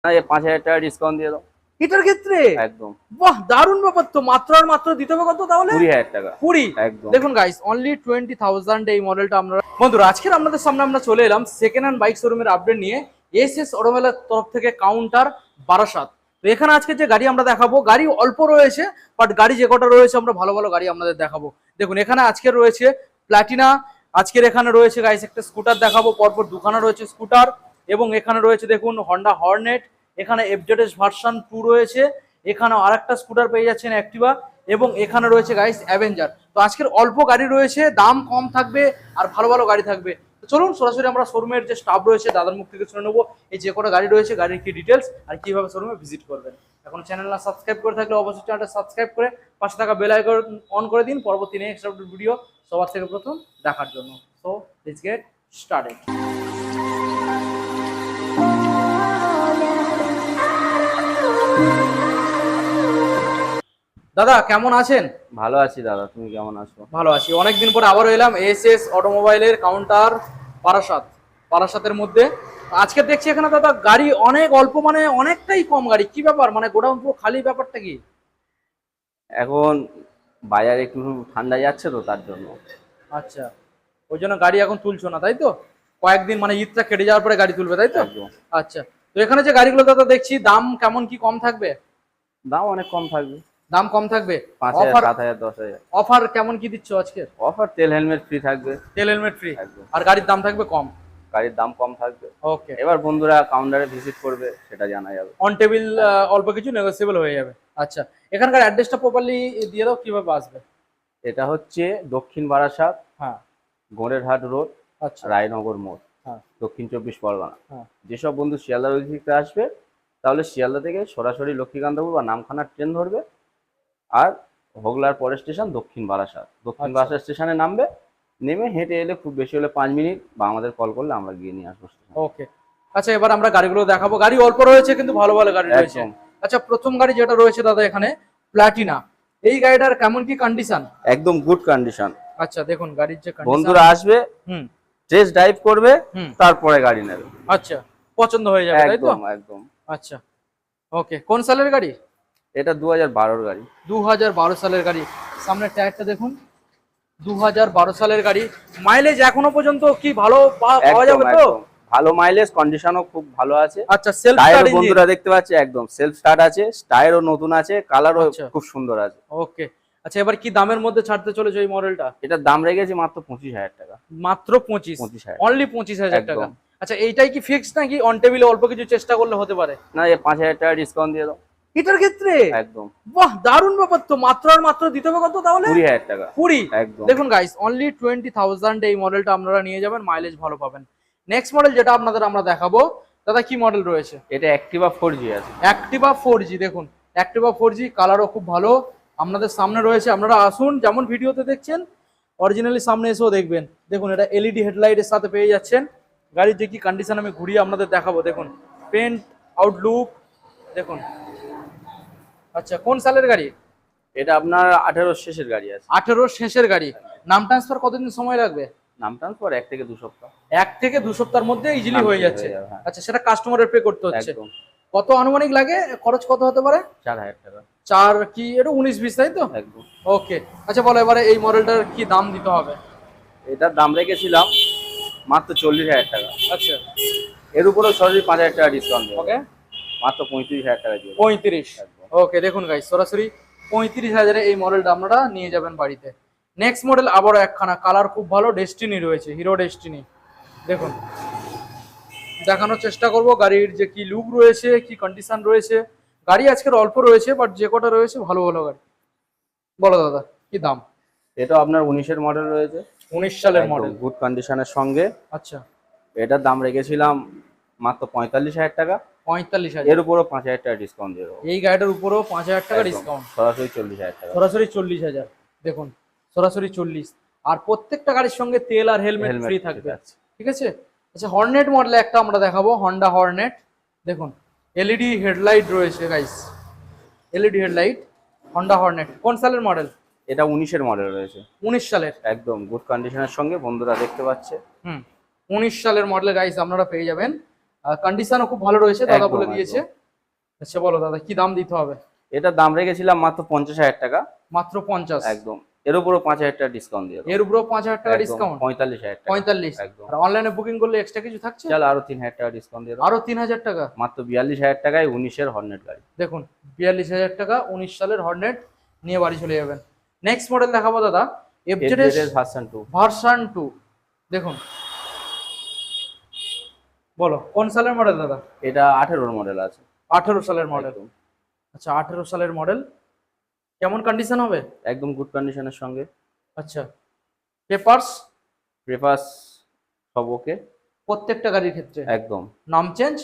না, 5,000 টাকা ডিসকাউন্ট দিয়ে দাও এটার ক্ষেত্রে। একদম। বাহ, দারুণ ব্যাপার তো। মাত্র আর মাত্র দিতে হবে কত তাহলে? 20,000 টাকা 20। একদম। দেখুন গাইস, অনলি 20,000 এই মডেলটা আমরা বন্ধুরা আজকের আপনাদের সামনে আমরা চলে এলাম সেকেন্ড হ্যান্ড বাইক শোরুমের আপডেট নিয়ে। এসএস অটোমোবাইলের তরফ থেকে কাউন্টার বারাসাত। তো এখানে আজকে যে গাড়ি আমরা দেখাবো, গাড়ি অল্প রয়েছে, বাট গাড়ি যে কটা রয়েছে আমরা ভালো ভালো গাড়ি আপনাদের দেখাবো। দেখুন এখানে আজকের রয়েছে প্লাটিনা, আজকের এখানে রয়েছে গাইস একটা স্কুটার দেখাবো, পরপর দুখানা রয়েছে স্কুটার, এবং এখানে রয়েছে দেখুন হন্ডা হর্নেট, এখানে এফজেডএস ভার্সন 2 রয়েছে, এখানে আরেকটা স্কুটার পেয়ে যাচ্ছেন অ্যাক্টিভা, এবং এখানে রয়েছে গাইস অ্যাভেঞ্জার। তো আজকের অল্প গাড়ি রয়েছে, দাম কম থাকবে আর ভালো ভালো গাড়ি থাকবে। তো চলুন সরাসরি আমরা শোরুমের যে স্টাফ রয়েছে দাদার মুখ থেকে শুনে নেবো এই যে কটা গাড়ি রয়েছে, গাড়ির কি ডিটেলস আর কিভাবে শোরুমে ভিজিট করবেন। এখন চ্যানেল না সাবস্ক্রাইব করে থাকলে অবশ্যই চ্যানেলটা সাবস্ক্রাইব করে পাশে থাকা বেল আইকন অন করে দিন পরবর্তী নেক্সট আপডেট ভিডিও সবার থেকে প্রথম দেখার জন্য। So let's get started. দাদা কেমন আছেন? ভালো আছি দাদা, তুমি কেমন আছো? ভালো আছি। অনেকদিন পর আবারও এলাম এসএস অটোমোবাইলের কাউন্টার বারাসাতের মধ্যে। আজকে দেখছি এখানে দাদা গাড়ি অনেক অল্প, মানে অনেকটাই কম গাড়ি। কি ব্যাপার, মানে গোডাউন পুরো খালি, ব্যাপারটা কি? এখন বাজার একটু ঠান্ডা যাচ্ছে তো তার জন্য। আচ্ছা, ওই জন্য গাড়ি এখন তুলছো না তাই তো? কয়েকদিন মানে ঈদটা কেটে যাওয়ার পরে গাড়ি তুলবে তাই তো? একদম। আচ্ছা, তো এখানে যে গাড়িগুলো দাদা দেখছি দাম কেমন কি কম থাকবে? দাম অনেক কম থাকবে। দাম কম থাকবে। 5,000, অফার 7,000, 10,000 অফার কেমন কি দিচ্ছ আজকে? অফার। তেল হেলমেট ফ্রি থাকবে। তেল হেলমেট ফ্রি একদম। আর গাড়ির দাম থাকবে কম। গাড়ির দাম কম থাকবে। ওকে, এবার বন্ধুরা কাউন্টারে ভিজিট করবে সেটা জানা যাবে। অন টেবিল অল্প কিছু নেগোসিয়েবল হয়ে যাবে। আচ্ছা, এখানকার অ্যাড্রেসটা প্রপারলি দিয়ে দাও, কিভাবে আসবে? এটা হচ্ছে দক্ষিণ বারাসাত, হ্যাঁ। গোড়েরহাট রোড, আচ্ছা। রায়নগর মোড়, হ্যাঁ। দক্ষিণ 24 পরগনা। হ্যাঁ। যেসব বন্ধু শিয়ালদার ওই দিকতে আসবে তাহলে শিয়ালদা থেকে সরাসরি লক্ষ্মীকান্তপুর বা নামখানার ট্রেন ধরবে, আর হোগলার পরের স্টেশন দক্ষিণ বারাসাত। দক্ষিণ আচ্ছা। বারাসাত স্টেশনে নামবে, নেমে হেঁটে এলে খুব বেশি হলে 5 মিনিট, বা আমাদের কল করলে আমরা গিয়ে নিয়ে আসবো স্টেশনে। ওকে, আচ্ছা এবার আমরা গাড়িগুলো দেখাবো। গাড়ি অল্প রয়েছে কিন্তু ভালো ভালো গাড়ি রয়েছে। একদম। আচ্ছা, প্রথম গাড়ি যেটা রয়েছে দাদা এখানে প্লাটিনা, এই গাড়িটার কেমন কি কন্ডিশন? একদম গুড কন্ডিশন। আচ্ছা, দেখুন গাড়ির যে কন্ডিশন, বন্ধুরা আসবে, হুম টেস্ট ড্রাইভ করবে, হুম তারপরে গাড়ি নেবে। আচ্ছা, পছন্দ হয়ে যাবে তাই তো? একদম একদম। আচ্ছা, ওকে। কোন সালের গাড়ি? এটা 2012 গাড়ি। 2012 সালের গাড়ি। সামনের টায়ারটা দেখুন, 2012 সালের গাড়ি। মাইলেজ এখনো পর্যন্ত কি ভালো পাওয়া যাবে তো? ভালো মাইলেজ, কন্ডিশনও খুব ভালো আছে। আচ্ছা, সেলফ টায়ার স্টার্ট বন্ধুরা দেখতে পাচ্ছে একদম সেলফ স্টার্ট আছে, টায়ারও নতুন আছে, কালারও আচ্ছা। খুব সুন্দর আছে। ওকে, আচ্ছা এবার কি দামের মধ্যে ছাড়তে চলেছে এই মডেলটা? এটার দাম রেখেছি মাত্র 25,000 টাকা। মাত্র 25? 25,000, অনলি 25,000 টাকা। একদম। আচ্ছা, এইটাই কি ফিক্সড নাকি অন টেবিলে অল্প কিছু চেষ্টা করলে হতে পারে? না, 5,000 টাকা ডিসকাউন্ট দিয়ে দাও এটার ক্ষেত্রে। একদম। বাহ, দারুণ ব্যাপার তো। মাত্র আর মাত্র দিতে হবে কত তাহলে? 20,000 টাকা 20। একদম। দেখুন গাইস, অনলি 20,000 এই মডেলটা আপনারা নিয়ে যাবেন, মাইলেজ ভালো পাবেন। নেক্সট মডেল যেটা আপনাদের আমরা দেখাবো দাদা, কি মডেল রয়েছে? এটা অ্যাক্টিভা 4G আছে। অ্যাক্টিভা 4G। দেখুন অ্যাক্টিভা 4G, কালারও খুব ভালো। আপনাদের সামনে রয়েছে, আপনারা আসুন, যেমন ভিডিওতে দেখছেন অরিজিনালি সামনে এসেও দেখবেন। দেখুন এটা এলইডি হেডলাইটের সাথে পেয়ে যাচ্ছেন। গাড়ির যে কি কন্ডিশন আমি ঘুরিয়ে আপনাদের দেখাবো। দেখুন পেন্ট আউটলুক দেখুন। আচ্ছা, কোন সালের গাড়ি? এটা আপনার 18 শেষের গাড়ি আছে। 18 শেষের গাড়ি। নাম ট্রান্সফার কতদিন সময় লাগবে? নাম ট্রান্সফার 1 থেকে 2 সপ্তাহ। 1 থেকে 2 সপ্তাহের মধ্যে ইজিলি হয়ে যাচ্ছে। হ্যাঁ। আচ্ছা, সেটা কাস্টমারের পে করতে হচ্ছে। একদম। কত আনুমানিক লাগে, খরচ কত হতে পারে? 4,000 টাকা। 4 কি এটা 19-20 তাই তো? একদম। ওকে, আচ্ছা বলো এবারে এই মডেলটার কি দাম দিতে হবে? এটার দাম রেখেছিলাম মাত্র 40,000 টাকা। আচ্ছা, এর উপরেও সরাসরি 5,000 টাকা ডিসকাউন্ট দেবো। ওকে, মাত্র 35,000 টাকা দিয়ে 35। একদম। ওকে, দেখুন গাইস সরাসরি 35,000 এই মডেলটা আপনারা নিয়ে যাবেন বাড়িতে। নেক্সট মডেল আবারও একখানা, কালার খুব ভালো, ডেস্টিনি রয়েছে, হিরো ডেস্টিনি। দেখুন দেখানোর চেষ্টা করব গাড়ির যে কি লুক রয়েছে, কি কন্ডিশন রয়েছে। গাড়ি আজকের অল্প রয়েছে, বাট যে কটা রয়েছে ভালো ভালো গাড়ি। বলো দাদা কি দাম? এটা আপনার 19-এর মডেল রয়েছে। 19 সালের মডেল, গুড কন্ডিশনের সঙ্গে। আচ্ছা, এটার দাম রেখেছিলাম মাত্র 45,000 টাকা। 45,000। এর উপরও 5,000 টাকা ডিসকাউন্ট দেবো। এই গাড়িটার উপরেও 5,000 টাকা ডিসকাউন্ট, সরাসরি 40,000 টাকা। সরাসরি 40,000। দেখুন সরাসরি 40। আর প্রত্যেকটা গাড়ির সঙ্গে তেল আর হেলমেট ফ্রি থাকবে, ঠিক আছে? আচ্ছা, হর্নেট মডেলে একটা আমরা দেখাবো, হন্ডা হর্নেট। দেখুন এলইডি হেডলাইট রয়েছে guys, LED headlight, Honda Hornet. কোন সালের মডেল? এটা 19-এর মডেল রয়েছে। 19 সালের, একদম গুড কন্ডিশনের সঙ্গে বন্ধুরা দেখতে পাচ্ছে। 19 সালের মডেল গাইস আপনারা পেয়ে যাবেন। কন্ডিশনও খুব ভালো রয়েছে দাদা একদম, বলে দিয়েছে। আচ্ছা বলো দাদা কি দাম দিতে হবে? এটার দাম রেখেছিলাম মাত্র 50,000 টাকা। মাত্র 50? একদম, এর উপরও 5,000 টাকা ডিসকাউন্ট দিয়ে দেবো। এর উপরেও 5,000 টাকা একদম ডিসকাউন্ট? 45,000 টাকা। 45? একদম। আর অনলাইনে বুকিং করলে এক্সট্রা কিছু থাকছে? চল আরো 3,000 টাকা ডিসকাউন্ট দিয়ে দেবো। আরো 3,000 টাকা? মাত্র 42,000 টাকায় 19-এর হর্নেট গাড়ি। দেখুন 42,000 টাকা 19 সালের হর্নেট নিয়ে বাড়ি চলে যাবেন। নেক্সট মডেল দেখাবো দাদা, এফজেড এর ভার্সন 2। ভার্সন 2। দেখুন বলো কোন সালের মডেল দাদা? এটা 18-এর মডেল আছে। 18 সালের মডেল। একদম। আচ্ছা 18 সালের মডেল, কেমন কন্ডিশন হবে? একদম গুড কন্ডিশনের সঙ্গে। আচ্ছা পেপারস? পেপারস সব ওকে। প্রত্যেকটা গাড়ির ক্ষেত্রে? একদম। নাম চেঞ্জ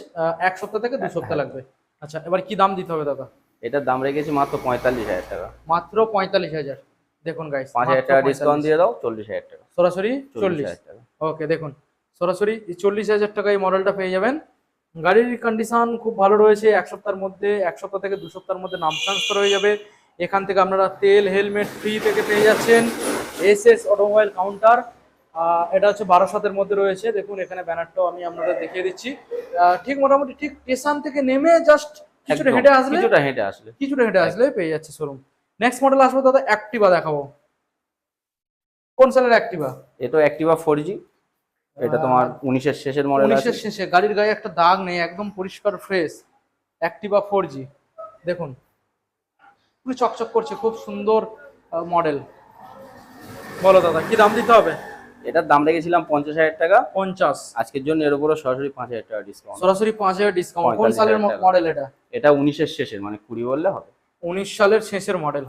1 সপ্তাহ থেকে 2 সপ্তাহ লাগবে। আচ্ছা এবার কি দাম দিতে হবে দাদা? এটার দাম রেখেছি মাত্র 45,000 টাকা। মাত্র 45,000। দেখুন গাইস 5,000 টাকা ডিসকাউন্ট দিয়ে দাও, 40,000 টাকা। সরাসরি 40। 40,000 টাকা। ওকে দেখুন সরাসরি 40,000 টাকায় এই মডেলটা পেয়ে যাবেন। গাড়ির কন্ডিশন খুব ভালো রয়েছে। 1 সপ্তাহের মধ্যে 1 সপ্তাহ থেকে 2 সপ্তাহের মধ্যে নাম ট্রান্সফার হয়ে যাবে। এখান থেকে আপনারা তেল হেলমেট ফ্রি থেকে পেয়ে যাচ্ছেন। এসএস অটোমোবাইল কাউন্টার, এটা হচ্ছে 1200-এর মধ্যে রয়েছে। দেখুন এখানে ব্যানারটাও আমি আপনাদের দেখিয়ে দিচ্ছি। ঠিক মোটামুটি ঠিক স্টেশন থেকে নেমে জাস্ট কিছুটা একদম, হেঁটে আসলে কিছুটা হেঁটে আসলে পেয়ে যাচ্ছে শোরুম। নেক্সট মডেল আসবো দাদা, অ্যাক্টিভা দেখাবো। কোন সালের অ্যাক্টিভা? এটা অ্যাক্টিভা 4G। এটা তোমার 19-এর শেষের মডেল আছে। 19-এর শেষে, গাড়ির গায়ে একটা দাগ নেই, একদম পরিষ্কার ফ্রেশ। অ্যাক্টিভা 4G দেখুন পুরো চকচক করছে, খুব সুন্দর মডেল। বলো দাদা কি দাম দিতে হবে? এটার দাম রেখেছিলাম 50,000 টাকা। 50? আজকের জন্য এর উপরও সরাসরি 5,000 টাকা ডিসকাউন্ট। সরাসরি 5,000 ডিসকাউন্ট। কোন 45,000 সালের টাকা। মডেল এটা? এটা 19-এর শেষের, মানে 20 বললে হবে। 19 সালের শেষের মডেল।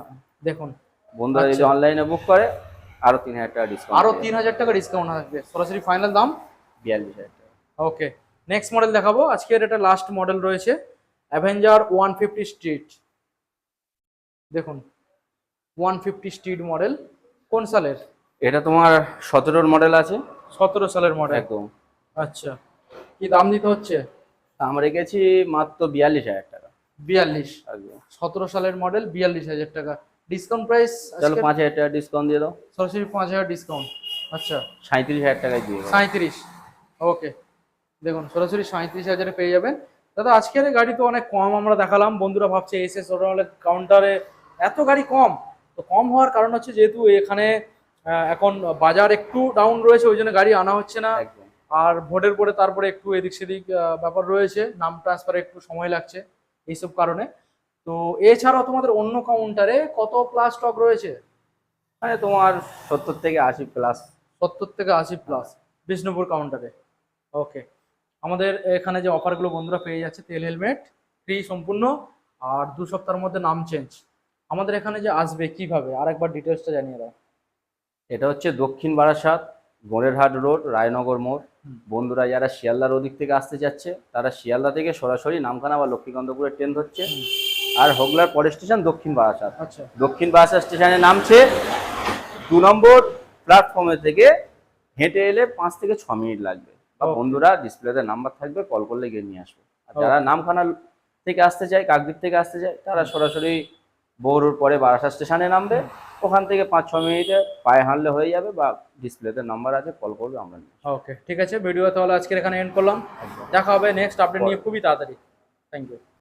দেখুন বন্ধুরা যদি আচ্ছা। অনলাইনে বুক করে আরো 3,000 টাকা ডিসকাউন্ট। আরো 3,000 টাকা ডিসকাউন্ট আসবে। সরাসরি ফাইনাল দাম 42,000 টাকা। ওকে নেক্সট মডেল দেখাবো। আজকের এটা লাস্ট মডেল রয়েছে, অ্যাভেঞ্জার 150 স্ট্রিট। দেখুন 150 স্ট্রিট মডেল, কোন সালের? এটা তোমার 17-এর মডেল আছে। 17 সালের মডেল। একদম। আচ্ছা কি দাম দিতে হচ্ছে? দাম রেখেছি মাত্র 42,000 টাকা। 42? একদম। 17 সালের মডেল 42,000 টাকা। ডিসকাউন্ট প্রাইস চলো 5,000 টাকা ডিসকাউন্ট দিয়ে দাও। সরাসরি 5,000 ডিসকাউন্ট। আচ্ছা 37,000 টাকায় দিয়ে দাও। 37? ওকে দেখুন সরাসরি 37,000-এ পেয়ে যাবেন। দাদা আজকের এই গাড়ি তো অনেক কম আমরা দেখালাম। বন্ধুরা ভাবছে এসএস অটোমোবাইল কাউন্টারে এত গাড়ি কম। তো কম হওয়ার কারণ হচ্ছে যেহেতু এখানে এখন বাজার একটু ডাউন রয়েছে, ওই জন্য গাড়ি আনা হচ্ছে না। একদম। আর ভোটের পরে তারপরে একটু এদিক সেদিক ব্যাপার রয়েছে, নাম ট্রান্সফারে একটু সময় লাগছে এইসব কারণে। তো এছাড়াও তোমাদের অন্য কাউন্টারে কত প্লাস স্টক রয়েছে? মানে তোমার 70 থেকে 80 প্লাস। 70 থেকে 80 প্লাস বিষ্ণুপুর কাউন্টারে। ওকে আমাদের এখানে যে অফারগুলো বন্ধুরা পেয়ে যাচ্ছে, তেল হেলমেট ফ্রি সম্পূর্ণ, আর 2 সপ্তাহের মধ্যে নাম চেঞ্জ। আমাদের এখানে যে আসবে কিভাবে আরেকবার ডিটেলসটা জানিয়ে দাও। এটা হচ্ছে দক্ষিণ বারাসাত, গড়েরহাট রোড, রায়নগর মোড়। বন্ধুরা যারা শিয়ালদার ওদিক থেকে আসতে যাচ্ছে তারা শিয়ালদা থেকে সরাসরি নামখানা বা লক্ষ্মীকান্তপুরের ট্রেন ধরছে। আর হোগলার পরের স্টেশন দক্ষিণ বারাসাত। আচ্ছা দক্ষিণ বারাসাত স্টেশনে নামছে, 2 নম্বর প্ল্যাটফর্মে থেকে হেঁটে এলে 5 থেকে 6 মিনিট লাগবে। বা Okay. বন্ধুরা ডিসপ্লেতে নাম্বার থাকবে, কল করলে গিয়ে নিয়ে আসবে। আর যারা নামখানা থেকে আসতে চায়, কাকদ্বীপ থেকে আসতে চায়, তারা সরাসরি বহরুর পরে বারাসাত স্টেশনে নামবে। ওখান থেকে 5-6 মিনিটে পায়ে হাঁটলে হয়ে যাবে, বা ডিসপ্লেতে নাম্বার আছে, কল করবে, আমরা নিয়ে আসবো। ওকে ঠিক আছে, ভিডিও তাহলে আজকের এখানে এন্ড করলাম। দেখা হবে নেক্সট আপডেট নিয়ে খুবই তাড়াতাড়ি। Thank you.